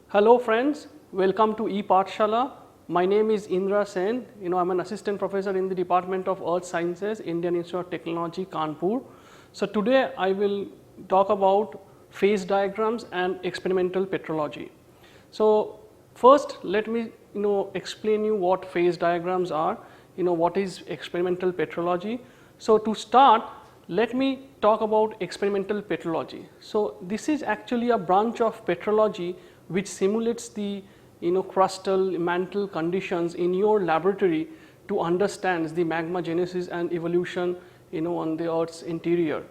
Hello friends, welcome to ePathshala. My name is Indra Sen. I'm an assistant professor in the Department of Earth Sciences, Indian Institute of Technology, Kanpur. So today I will talk about phase diagrams and experimental petrology. So first let me explain you what phase diagrams are, what is experimental petrology. So to start, let me talk about experimental petrology. So this is actually a branch of petrology which simulates the crustal mantle conditions in your laboratory to understand the magma genesis and evolution on the Earth's interior.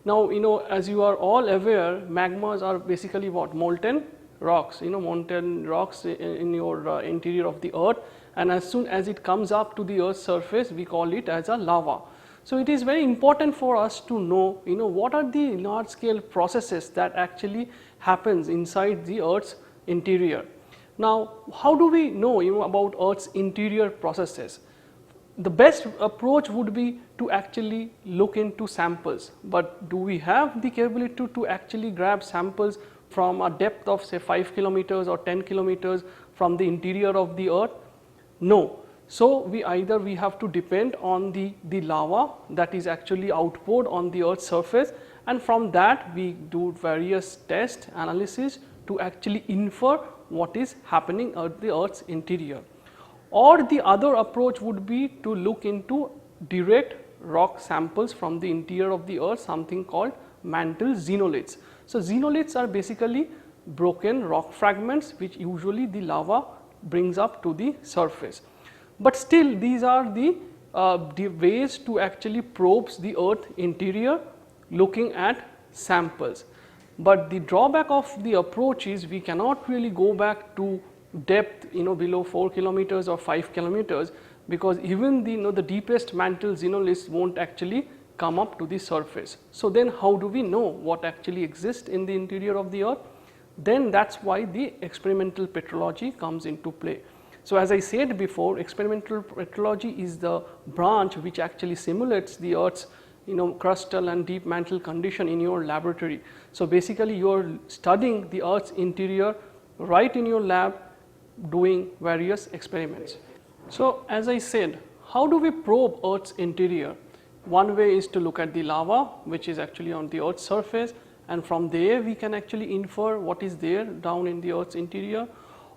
Now as you are all aware, magmas are basically what? Molten rocks, molten rocks in your interior of the Earth, and as soon as it comes up to the Earth's surface we call it as a lava. So it is very important for us to know what are the large scale processes that actually happens inside the Earth's interior. Now how do we know about Earth's interior processes? The best approach would be to actually look into samples, but do we have the capability to actually grab samples from a depth of say 5 kilometers or 10 kilometers from the interior of the Earth? No. So we have to depend on the lava that is actually outpoured on the Earth's surface, and from that we do various test analysis to actually infer what is happening at the Earth's interior. Or the other approach would be to look into direct rock samples from the interior of the Earth, something called mantle xenoliths. So xenoliths are basically broken rock fragments which usually the lava brings up to the surface. But still these are the ways to actually probe the Earth interior looking at samples. But the drawback of the approach is we cannot really go back to depth below 4 kilometers or 5 kilometers, because even the deepest mantle xenoliths won't actually come up to the surface. So then how do we know what actually exists in the interior of the Earth? Then that is why the experimental petrology comes into play. So as I said before, experimental petrology is the branch which actually simulates the Earth's crustal and deep mantle condition in your laboratory. So basically you are studying the Earth's interior right in your lab doing various experiments. So as I said, how do we probe Earth's interior? One way is to look at the lava which is actually on the Earth's surface, and from there we can actually infer what is there down in the Earth's interior.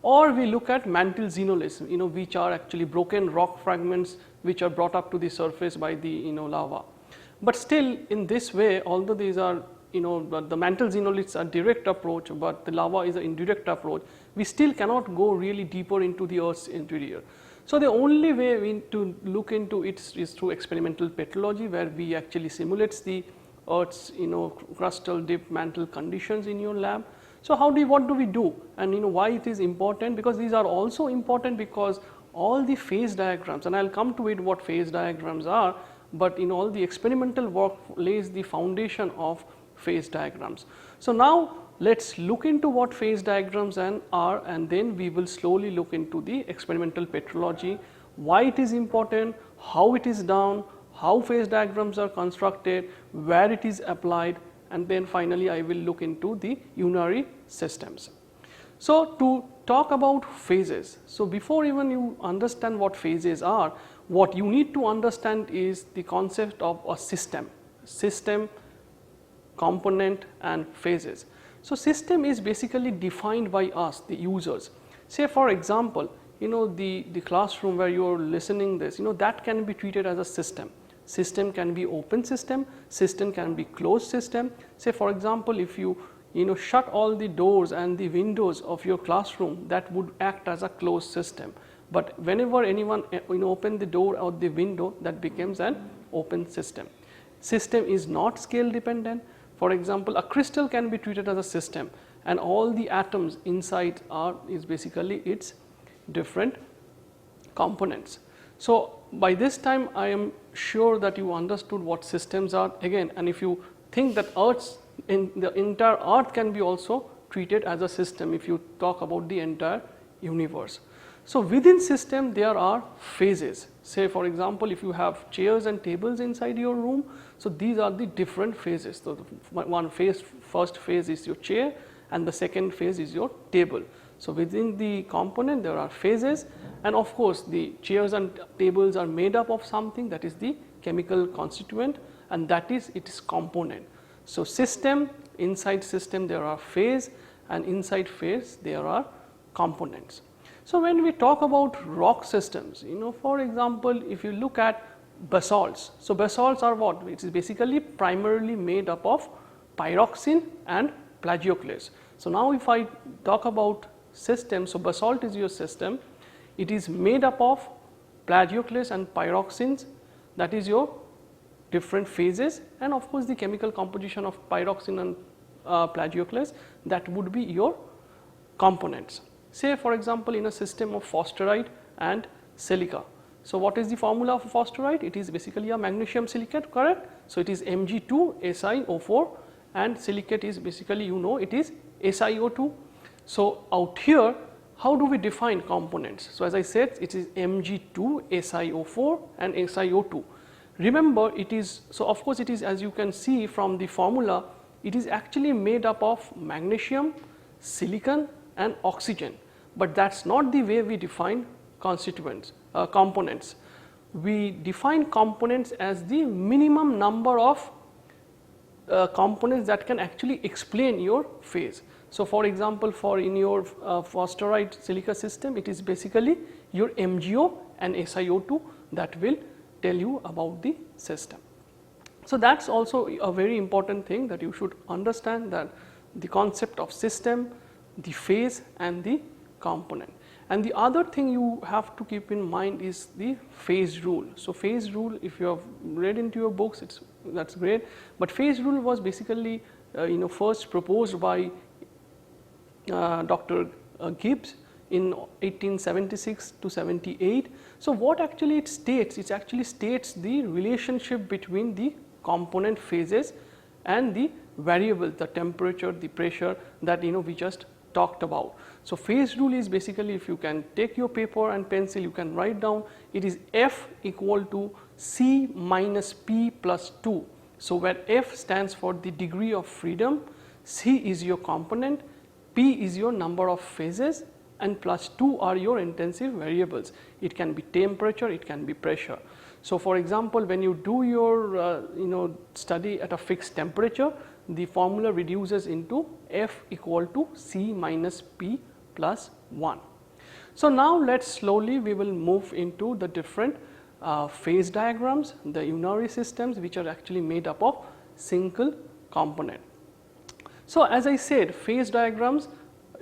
Or we look at mantle xenoliths, which are actually broken rock fragments which are brought up to the surface by the lava. But still in this way, although these are the mantle xenoliths are direct approach, but the lava is an indirect approach, we still cannot go really deeper into the Earth's interior. So the only way to look into it is through experimental petrology, where we actually simulates the Earth's crustal deep mantle conditions in your lab. So what do we do, and why it is important? Because these are also important because all the phase diagrams, and I will come to it what phase diagrams are, but all the experimental work lays the foundation of phase diagrams. So now let us look into what phase diagrams are, and then we will slowly look into the experimental petrology, why it is important, how it is done, how phase diagrams are constructed, where it is applied, and then finally I will look into the Unary systems. So to talk about phases, so before even you understand what phases are, what you need to understand is the concept of a system, component and phases. So system is basically defined by us, the users. Say for example, the classroom where you are listening this, that can be treated as a system. System can be open system can be closed system. Say for example, if you shut all the doors and the windows of your classroom, that would act as a closed system. But whenever anyone open the door or the window, that becomes an open system. System is not scale dependent. For example, a crystal can be treated as a system, and all the atoms inside is basically its different components. So by this time I am sure that you understood what systems are again, and if you think that the entire Earth can be also treated as a system if you talk about the entire universe. So within system there are phases. Say for example, if you have chairs and tables inside your room, so these are the different phases. So first phase is your chair, and the second phase is your table. So, within the component there are phases, and of course, the chairs and tables are made up of something, that is the chemical constituent, and that is its component. So, system, inside system there are phase, and inside phase there are components. So, when we talk about rock systems, for example, if you look at basalts. So, basalts are what? It is basically primarily made up of pyroxene and plagioclase. So, now if I talk about system, so basalt is your system, it is made up of plagioclase and pyroxenes, that is your different phases, and of course, the chemical composition of pyroxene and plagioclase, that would be your components. Say for example, in a system of phosphorite and silica. So, what is the formula of phosphorite? It is basically a magnesium silicate, correct? So, it is Mg2SiO4, and silicate is basically it is SiO2. So, out here how do we define components? So, as I said, it is Mg2SiO4 and SiO2. Remember, it is, so of course, it is, as you can see from the formula, it is actually made up of magnesium, silicon and oxygen, but that is not the way we define constituents, components. We define components as the minimum number of components that can actually explain your phase. So, for example, for in your phosphorite silica system, it is basically your MgO and SiO2 that will tell you about the system. So, that is also a very important thing, that you should understand, that the concept of system, the phase and the component. And the other thing you have to keep in mind is the phase rule. So, phase rule, if you have read into your books, that is great, but phase rule was basically first proposed by Dr. Gibbs in 1876 to 78. So, what actually it states? It actually states the relationship between the component phases and the variables, the temperature, the pressure that we just talked about. So, phase rule is basically, if you can take your paper and pencil, you can write down, it is F equal to C minus P plus 2. So, where F stands for the degree of freedom, C is your component, P is your number of phases, and plus 2 are your intensive variables. It can be temperature, it can be pressure. So, for example, when you do your study at a fixed temperature, the formula reduces into F equal to C minus P plus 1. So, now let us slowly we will move into the different phase diagrams, the Unary systems, which are actually made up of single component. So, as I said, phase diagrams,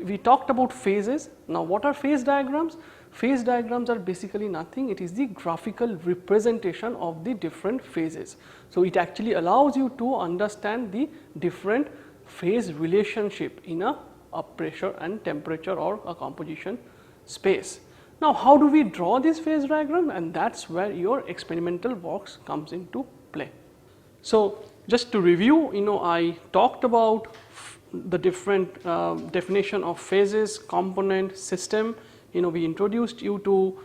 we talked about phases. Now, what are phase diagrams? Phase diagrams are basically nothing, it is the graphical representation of the different phases. So, it actually allows you to understand the different phase relationship in a pressure and temperature or a composition space. Now, how do we draw this phase diagram? And that is where your experimental works comes into play. So, just to review, I talked about the different definition of phases, component, system. We introduced you to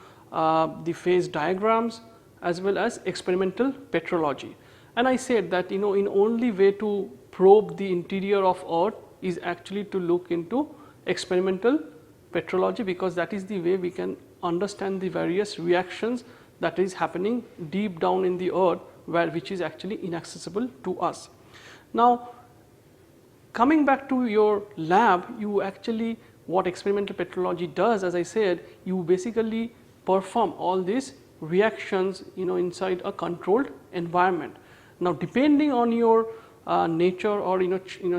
the phase diagrams as well as experimental petrology. And I said that in only way to probe the interior of Earth is actually to look into experimental petrology, because that is the way we can understand the various reactions that is happening deep down in the Earth, which is actually inaccessible to us. Now, coming back to your lab, you actually, what experimental petrology does, as I said, you basically perform all these reactions inside a controlled environment. Now, depending on your nature or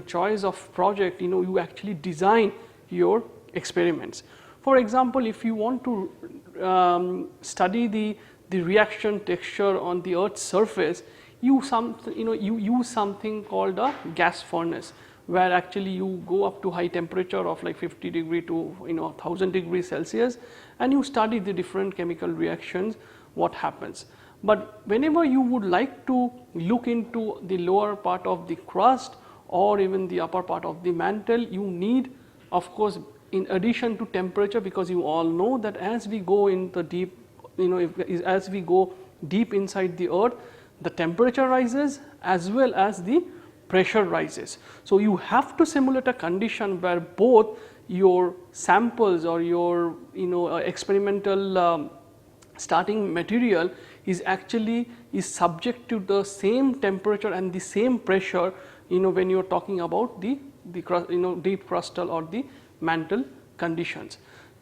choice of project, you actually design your experiments. For example, if you want to study the reaction texture on the Earth's surface, you use something called a gas furnace, where actually you go up to high temperature of like 50 degree to 1000 degrees Celsius, and you study the different chemical reactions, what happens. But whenever you would like to look into the lower part of the crust or even the upper part of the mantle, you need, of course, in addition to temperature, because you all know that as we go in the deep, as we go deep inside the Earth, the temperature rises as well as the pressure rises. So, you have to simulate a condition where both your samples or your experimental starting material is actually subject to the same temperature and the same pressure when you are talking about the deep crustal or the mantle conditions.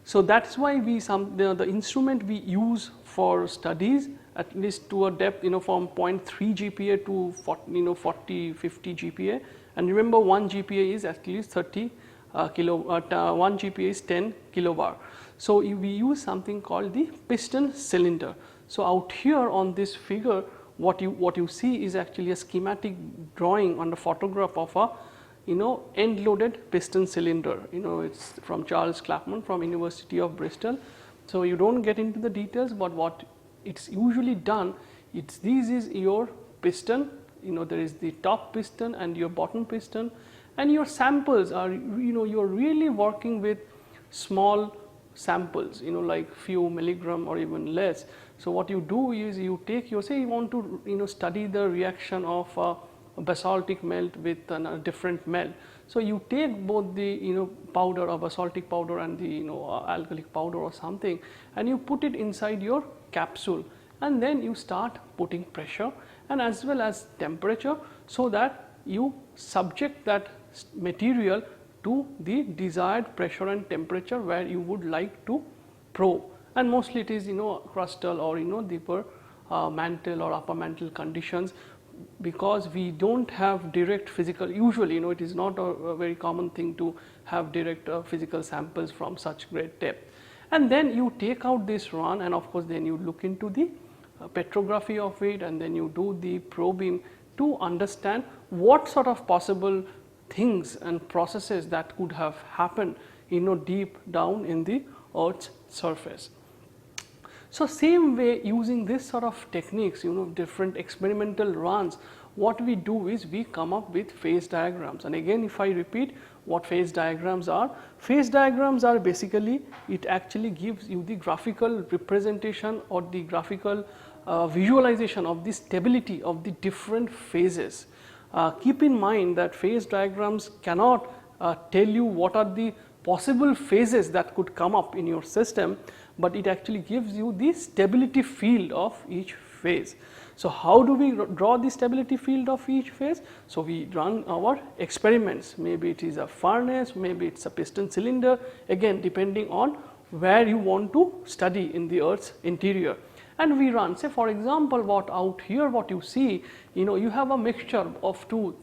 So that is why the instrument we use for studies at least to a depth from 0.3 GPa to 40 50 GPa, and remember 1 GPa is at least 30 1 GPa is 10 kilobar. So we use something called the piston cylinder. So out here on this figure what you see is actually a schematic drawing on the photograph of a end loaded piston cylinder. It's from Charles Clapham from University of Bristol. So you don't get into the details, but what it's usually done, this is your piston, there is the top piston and your bottom piston, and your samples are you are really working with small samples like few milligram or even less. So what you do is you take say you want to study the reaction of a basaltic melt with a different melt. So you take both the powder or basaltic powder and the alkalic powder or something, and you put it inside your capsule, and then you start putting pressure and as well as temperature, so that you subject that material to the desired pressure and temperature where you would like to probe, and mostly it is crustal or deeper mantle or upper mantle conditions, because we do not have direct physical, usually it is not a very common thing to have direct physical samples from such great depth. And then you take out this run, and of course then you look into the petrography of it, and then you do the probing to understand what sort of possible things and processes that could have happened deep down in the Earth's surface. So same way, using this sort of techniques, different experimental runs, what we do is we come up with phase diagrams. And again, if I repeat what phase diagrams are basically, it actually gives you the graphical representation or the graphical visualization of the stability of the different phases. Keep in mind that phase diagrams cannot tell you what are the possible phases that could come up in your system, but it actually gives you the stability field of each phase. So how do we draw the stability field of each phase? So we run our experiments, maybe it is a furnace, maybe it is a piston cylinder, again depending on where you want to study in the Earth's interior. And we run, say for example, what out here what you see, you have a mixture of two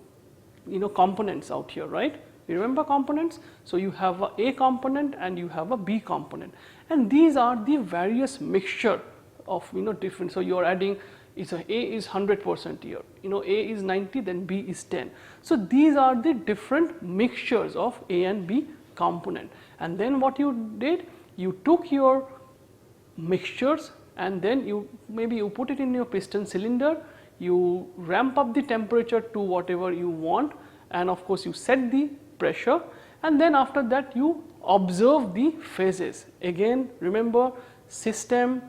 components out here, right? You remember components? So you have a component and you have a B component, and these are the various mixture of different. So you are adding, A is 100% here, A is 90, then B is 10. So these are the different mixtures of A and B component, and then what you did, you took your mixtures and then you put it in your piston cylinder, you ramp up the temperature to whatever you want, and of course you set the pressure, and then after that you observe the phases. Again remember, system,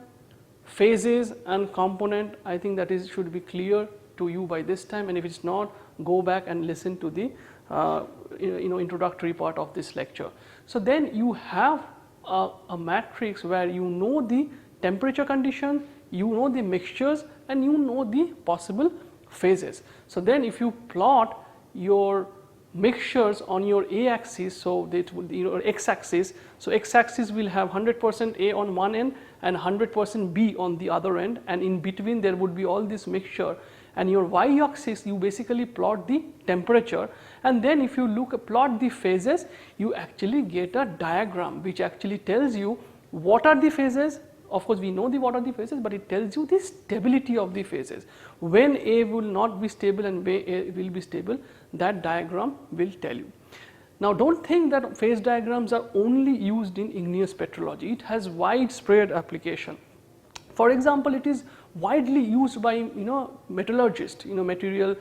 phases and component, I think that should be clear to you by this time, and if it is not, go back and listen to the introductory part of this lecture. So then you have a matrix where the temperature condition, the mixtures, and the possible phases. So then if you plot your mixtures on your A axis, so that would your X axis, so X axis will have 100% A on one end and 100% B on the other end, and in between there would be all this mixture, and your Y axis you basically plot the temperature, and then if you plot the phases, you actually get a diagram which actually tells you what are the phases. Of course we know what are the phases, but it tells you the stability of the phases. When A will not be stable and when A will be stable, that diagram will tell you. Now do not think that phase diagrams are only used in igneous petrology, it has widespread application. For example, it is widely used by metallurgists, material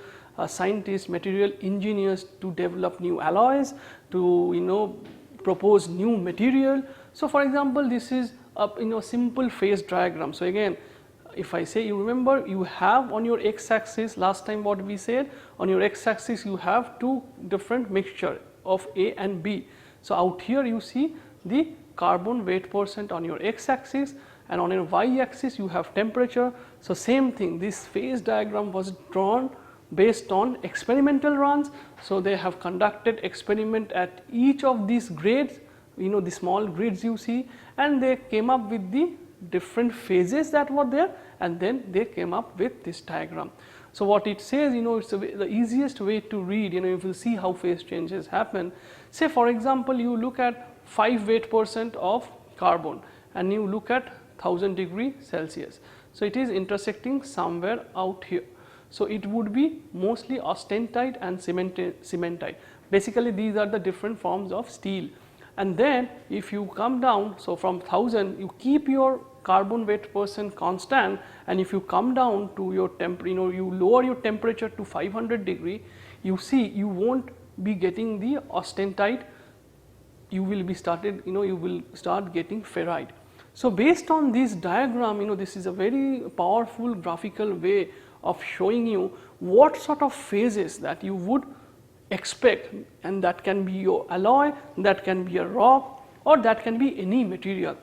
scientists, material engineers to develop new alloys, to propose new material. So for example, this is a simple phase diagram. So again, if I say, you remember you have on your X axis, last time what we said, on your X axis you have two different mixture of A and B. So out here you see the carbon weight percent on your x axis, and on your y axis you have temperature. So same thing, this phase diagram was drawn based on experimental runs. So they have conducted experiment at each of these grids, the small grids you see, and they came up with the different phases that were there, and then they came up with this diagram. So what it says, it's the easiest way to read, if you see how phase changes happen. Say for example, you look at 5 weight percent of carbon and you look at 1000 degree Celsius. So it is intersecting somewhere out here. So it would be mostly austenite and cementite. Basically these are the different forms of steel. And then if you come down, so from 1000 you keep your carbon weight percent constant, and if you come down to your you lower your temperature to 500 degree, you see you won't be getting the austenite, you will be you will start getting ferrite. So based on this diagram, this is a very powerful graphical way of showing you what sort of phases that you would expect, and that can be your alloy, that can be a rock, or that can be any material.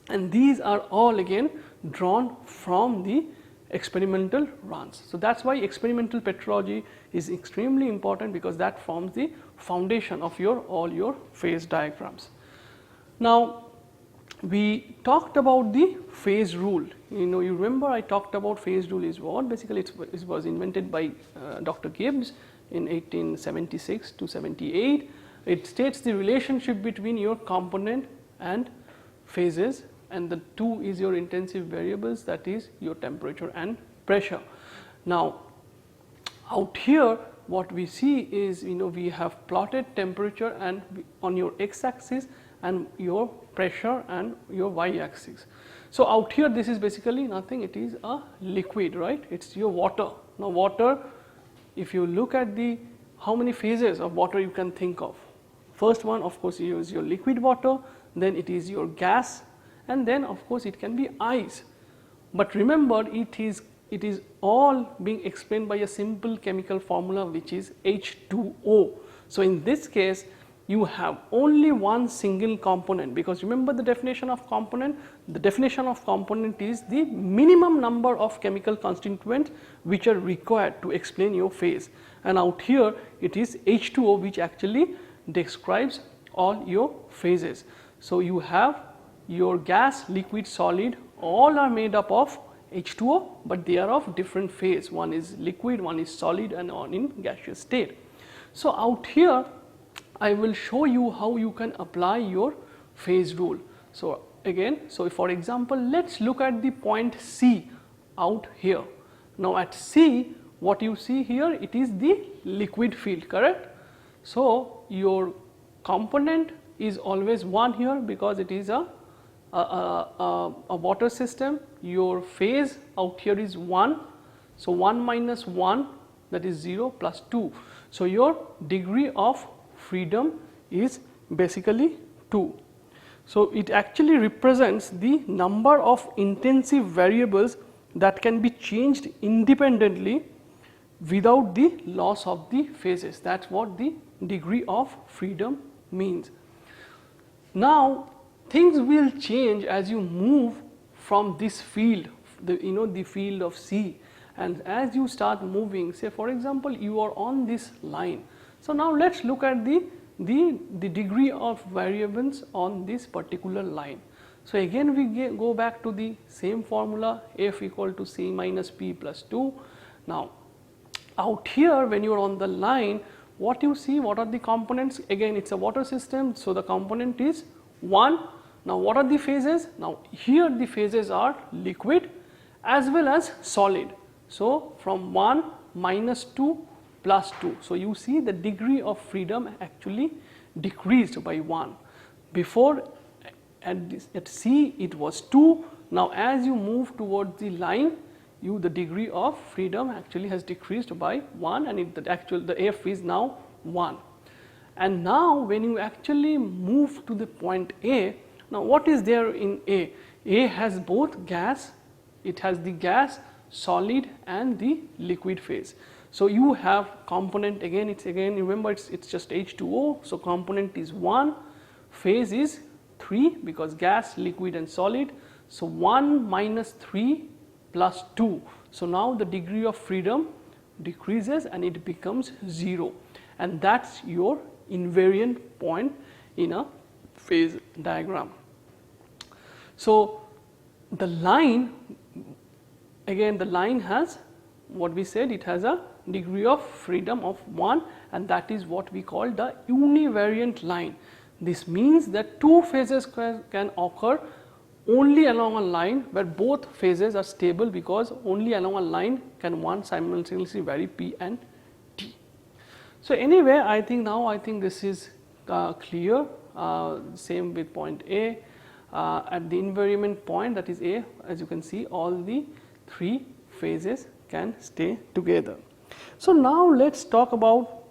And these are all again drawn from the experimental runs. So that is why experimental petrology is extremely important, because that forms the foundation of all your phase diagrams. Now we talked about the phase rule. You remember I talked about phase rule is what? Basically it was invented by Dr. Gibbs in 1876 to 78. It states the relationship between your component and phases, and the two is your intensive variables, that is your temperature and pressure. Now out here what we see is, we have plotted temperature and on your x axis and your pressure and your y axis. So out here this is basically nothing, it is a liquid, right? It is your water. Now water, if you look at how many phases of water you can think of. First one of course is your liquid water, then it is your gas, and then of course it can be ice. But remember, it is all being explained by a simple chemical formula, which is H2O. So in this case you have only one single component, because remember the definition of component. The definition of component is the minimum number of chemical constituents which are required to explain your phase, and out here it is H2O, which actually describes all your phases. So you have your gas, liquid, solid, all are made up of H2O, but they are of different phase. One is liquid, one is solid, and one in gaseous state. So out here I will show you how you can apply your phase rule. So again, so for example, let us look at the point C out here. Now at C, what you see here, it is the liquid field, correct? So your component is always 1 here, because it is a water system. Your phase out here is 1, so 1 minus 1, that is 0, plus 2. So your degree of freedom is basically 2. So it actually represents the number of intensive variables that can be changed independently without the loss of the phases. That is what the degree of freedom means. Now things will change as you move from this field, the field of C, and as you start moving, say for example you are on this line. So now let us look at the degree of variance on this particular line. So again we go back to the same formula, F equal to C minus P plus 2. Now out here when you are on the line, what you see, what are the components? Again it is a water system, so the component is 1. Now what are the phases? Now here the phases are liquid as well as solid. So from 1 minus 2 plus 2. So you see the degree of freedom actually decreased by 1. Before at C it was 2. Now as you move towards the line, the degree of freedom actually has decreased by 1, and the F is now 1. And now when you actually move to the point A, now what is there in A? A has both gas, it has the gas, solid and the liquid phase. So you have component, again remember it's just H2O, so component is 1. phase is 3 because gas, liquid and solid. So, 1 minus 3 plus 2. So, now the degree of freedom decreases and it becomes 0, and that is your invariant point in a phase diagram. So, the line, again the line has what we said, it has a degree of freedom of 1, and that is what we call the univariant line. This means that two phases can occur only along a line where both phases are stable, because only along a line can one simultaneously vary P and T. So, anyway, I think this is clear. Same with point A. At the invariant point, that is A, as you can see, all the three phases can stay together. So, now let us talk about,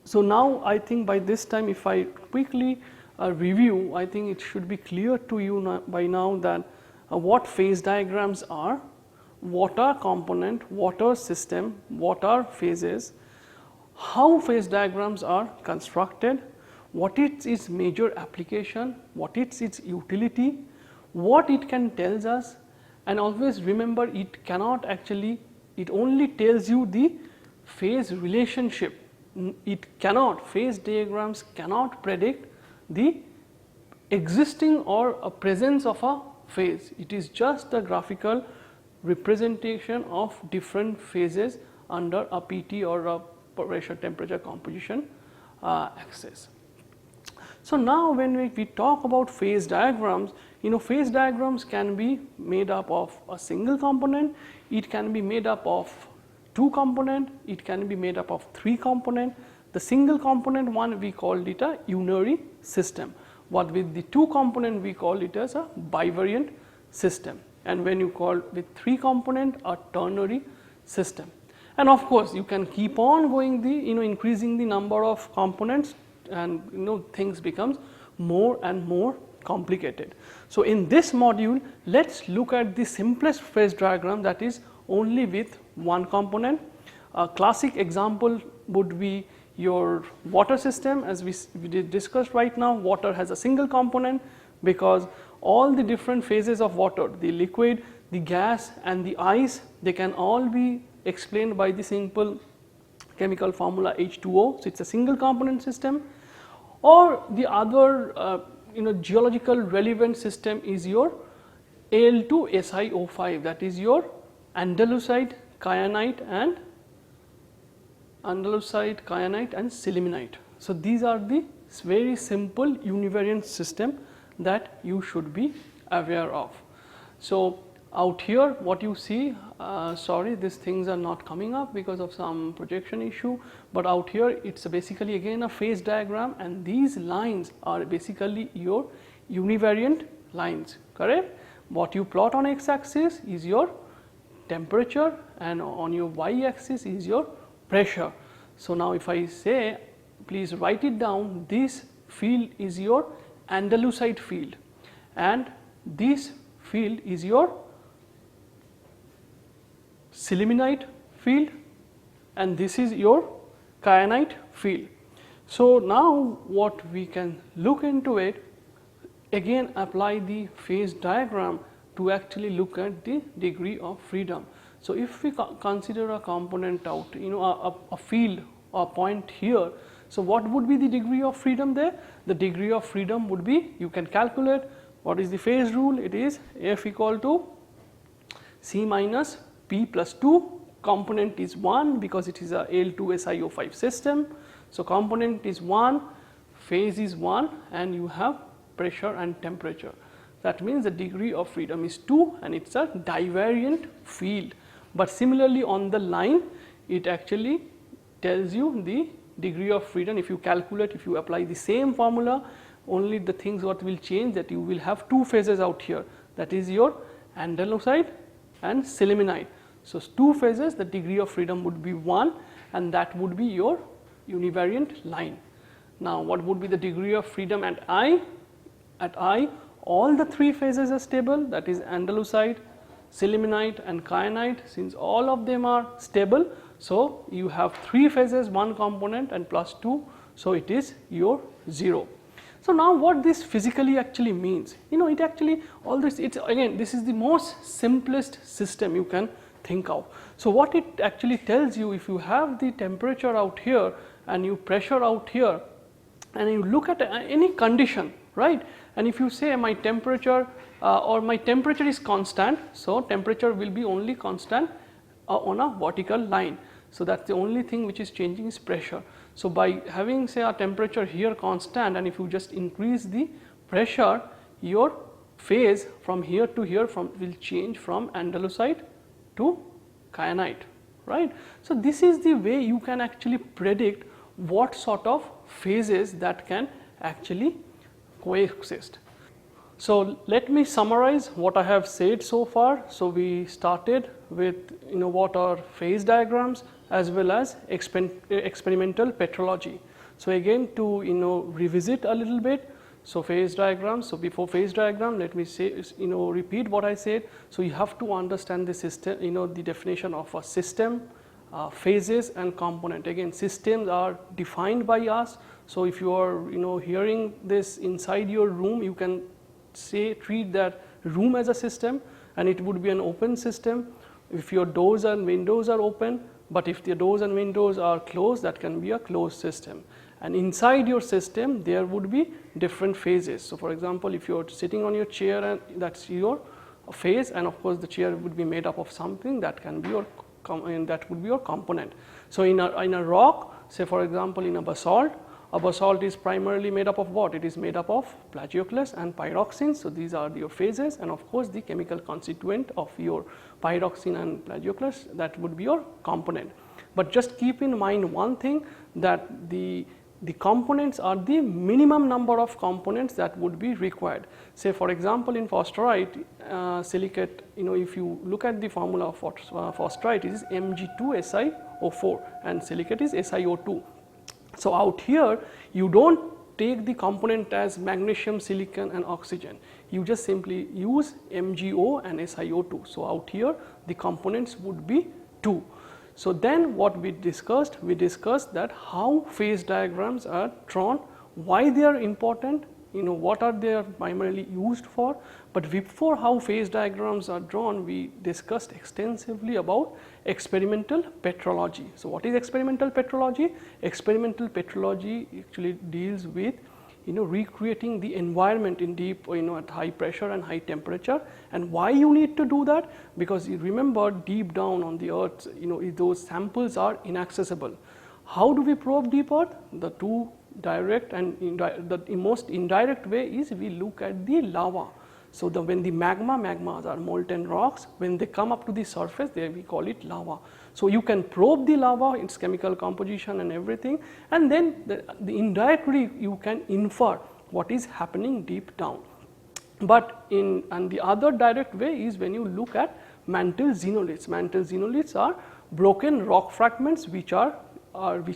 so now I think by this time if I quickly review, I think it should be clear to you by now that what phase diagrams are, what are component, what are system, what are phases, how phase diagrams are constructed, what is its major application, what is its utility, what it can tells us, and always remember it cannot actually, it only tells you the phase relationship. It cannot, phase diagrams cannot predict the existing or a presence of a phase. It is just a graphical representation of different phases under a PT or a pressure temperature composition axis. So, now when we talk about phase diagrams, phase diagrams can be made up of a single component, it can be made up of two component, it can be made up of three component. The single component one we called it a unary system, what with the two component we call it as a bivariant system, and when you call with three component a ternary system. And of course, you can keep on going the increasing the number of components, and things becomes more and more complicated. So, in this module let us look at the simplest phase diagram, that is only with one component. A classic example would be your water system. As we discussed right now, water has a single component because all the different phases of water, the liquid, the gas and the ice, they can all be explained by the simple chemical formula H2O. So, it is a single component system. Or the other geological relevant system is your Al2SiO5, that is your andalusite, kyanite and sillimanite. So, these are the very simple univariant system that you should be aware of. So, out here what you see, sorry these things are not coming up because of some projection issue, but out here it is basically again a phase diagram, and these lines are basically your univariant lines, correct. What you plot on x axis is your temperature and on your y axis is your pressure. So, now if I say, please write it down, this field is your andalusite field and this field is your sillimanite field and this is your kyanite field. So, now what we can look into it, again apply the phase diagram to actually look at the degree of freedom. So, if we consider a component out, a field or point here, so what would be the degree of freedom there? The degree of freedom would be, you can calculate what is the phase rule, it is F equal to C minus P plus 2, component is 1 because it is a Al2SiO5 system. So, component is 1, phase is 1 and you have pressure and temperature. That means the degree of freedom is 2 and it is a divariant field. But similarly on the line it actually tells you the degree of freedom. If you calculate, if you apply the same formula, only the things what will change, that you will have two phases out here, that is your andalusite and sillimanite. So, two phases, the degree of freedom would be 1 and that would be your univariant line. Now, what would be the degree of freedom at I? At I, all the three phases are stable, that is andalusite, sillimanite and kyanite. Since all of them are stable, so you have three phases, one component and plus 2, so it is your 0. So now what this physically actually means, it actually all this, it's again, this is the most simplest system you can think of. So what it actually tells you, if you have the temperature out here and you pressure out here and you look at any condition, right, and if you say my temperature or my temperature is constant, so temperature will be only constant on a vertical line. So that is the only thing which is changing is pressure. So by having say a temperature here constant, and if you just increase the pressure, your phase from here to here will change from Andalusite to kyanite, right. So this is the way you can actually predict what sort of phases that can actually coexist. So let me summarize what I have said so far. So we started with what are phase diagrams as well as experimental petrology. So again, to revisit a little bit, so phase diagrams. So before phase diagram, let me say repeat what I said. So you have to understand the system, the definition of a system, phases and component. Again, systems are defined by us. So if you are hearing this inside your room, you can treat that room as a system, and it would be an open system if your doors and windows are open, but if the doors and windows are closed, that can be a closed system. And inside your system there would be different phases. So for example, if you are sitting on your chair, and that's your phase, and of course the chair would be made up of something that can be your that would be your component. So in a rock, say for example in a basalt is primarily made up of what? It is made up of plagioclase and pyroxene. So these are your phases, and of course the chemical constituent of your pyroxene and plagioclase, that would be your component. But just keep in mind one thing, that the components are the minimum number of components that would be required. Say for example in phosphorite, silicate, if you look at the formula of phosphorite, it is Mg2SiO4 and silicate is SiO2. So out here you do not take the component as magnesium, silicon and oxygen, you just simply use MgO and SiO2. So out here the components would be 2. So then what we discussed that how phase diagrams are drawn, why they are important, what are they primarily used for. But before how phase diagrams are drawn, we discussed extensively about experimental petrology. So what is experimental petrology? Experimental petrology actually deals with recreating the environment in deep, at high pressure and high temperature. And why you need to do that? Because you remember, deep down on the earth, those samples are inaccessible. How do we probe deep earth? The two direct and the most indirect way is we look at the lava. So when the magmas are molten rocks, when they come up to the surface, there we call it lava. So you can probe the lava, its chemical composition and everything, and then the indirectly you can infer what is happening deep down. But and the other direct way is when you look at mantle xenoliths. Mantle xenoliths are broken rock fragments which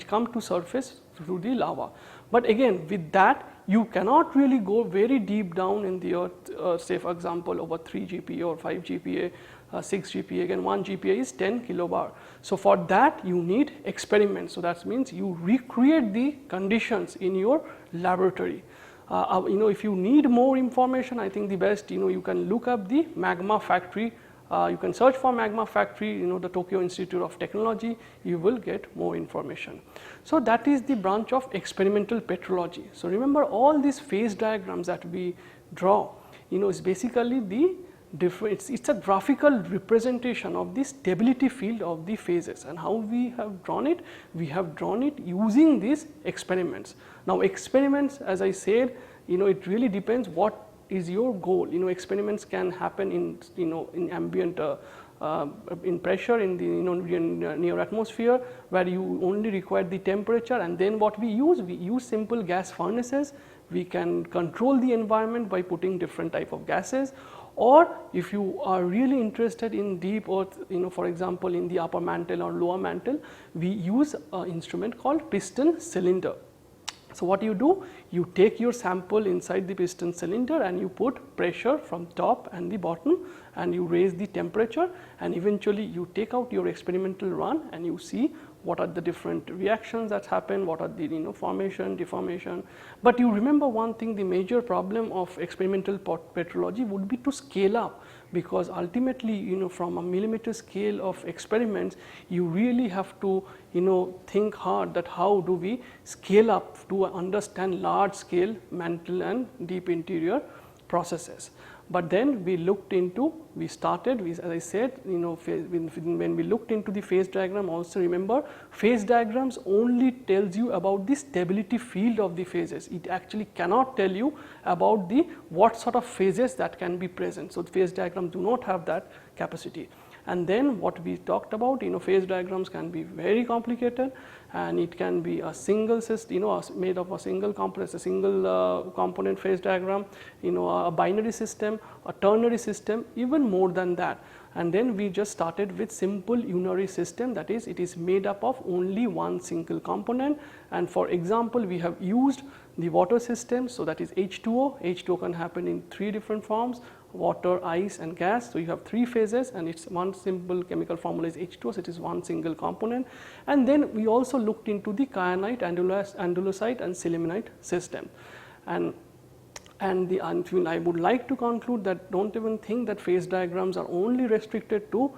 come to surface through the lava. But again, with that you cannot really go very deep down in the earth, say for example over 3 GPa or 5 GPa, 6 GPa, again 1 GPa is 10 kilobar. So for that you need experiments. So that means you recreate the conditions in your laboratory. If you need more information, I think the best, you can look up the magma factory. You can search for magma factory, the Tokyo Institute of Technology, you will get more information. So that is the branch of experimental petrology. So remember, all these phase diagrams that we draw, is basically the different, it's a graphical representation of the stability field of the phases. And how we have drawn it? We have drawn it using these experiments. Now experiments, as I said, it really depends what is your goal. Experiments can happen in ambient in pressure in the near atmosphere, where you only require the temperature, and then what we use simple gas furnaces. We can control the environment by putting different type of gases. Or if you are really interested in deep earth, for example in the upper mantle or lower mantle, we use an instrument called piston cylinder. So what you do, you take your sample inside the piston cylinder and you put pressure from top and the bottom, and you raise the temperature, and eventually you take out your experimental run and you see what are the different reactions that happen, what are the formation, deformation. But you remember one thing, the major problem of experimental petrology would be to scale up, because ultimately from a millimeter scale of experiments you really have to think hard that how do we scale up to understand large scale mantle and deep interior processes. But then we looked into, as I said, when we looked into the phase diagram, also remember phase diagrams only tells you about the stability field of the phases. It actually cannot tell you about the what sort of phases that can be present. So, the phase diagrams do not have that capacity. And then what we talked about, phase diagrams can be very complicated, and it can be a single system, made of a single component, a single component phase diagram, a binary system, a ternary system, even more than that. And then we just started with simple unary system, that is, it is made up of only one single component. And for example, we have used the water system, so that is H2O. H2O can happen in 3 different forms: water, ice and gas. So, you have 3 phases, and it's one simple chemical formula is H2O, so it is one single component. And then we also looked into the kyanite, andalusite and sillimanite system. And I would like to conclude that don't even think that phase diagrams are only restricted to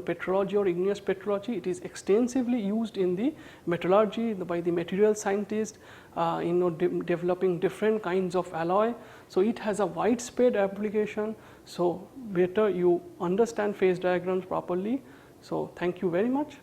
petrology or igneous petrology. It is extensively used in the metallurgy by the material scientists, developing different kinds of alloy. So, it has a widespread application. So, better you understand phase diagrams properly. So, thank you very much.